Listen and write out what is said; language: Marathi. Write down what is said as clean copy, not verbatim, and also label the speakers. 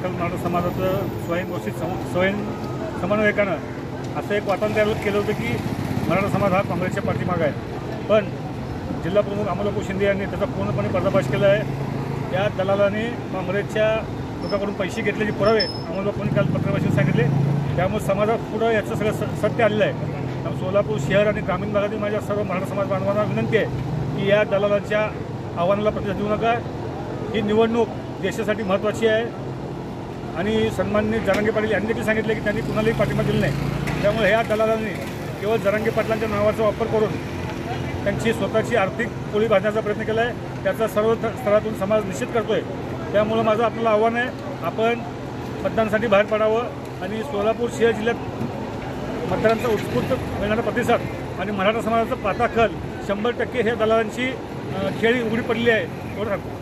Speaker 1: सकल मराठा समाजाचं स्वयंघोषित समन्वयकानं असं एक वातावरण तयार केलं होतं की मराठा समाज हा काँग्रेसच्या पाठीमागे आहे। पण जिल्हा प्रमुख अमोल शिंदे यांनी त्याचा पूर्णपणे पर्दाफाश केला आहे। या दलालाने काँग्रेसच्या लोकांकडून पैसे घेतल्याचे पुरावे अमोल काल पत्रकारांशी सांगितले। त्यामुळे समाजापुढं याचं सगळं सत्य आलेलं आहे। त्यामुळे सोलापूर शहर आणि ग्रामीण भागातील माझ्या सर्व मराठा समाज बांधवांना विनंती आहे की या दलालांच्या आव्हानाला प्रतिसाद देऊ नका। ही निवडणूक देशासाठी महत्त्वाची आहे आणि सन्माननीय जरांगे पाटील यांनी देखील सांगितले की त्यांनी कुणालाही पाठिंबा दिला नाही। त्यामुळे ह्या दलालांनी केवळ जरांगे पाटलांच्या नावाचा वापर करून त्यांची स्वतःची आर्थिक पोळी भाजण्याचा प्रयत्न केला आहे। त्याचा सर्व स्तरातून समाज निश्चित करतो आहे। त्यामुळं माझं आपल्याला आव्हान आहे, आपण मतदानासाठी बाहेर पडावं आणि सोलापूर शहर जिल्ह्यात मतदारांचा उत्स्फूर्त मिळणारा प्रतिसाद आणि मराठा समाजाचा पाताखल 100% हे दलालांची खेळी उघडी पडली आहे एवढं सांगतो।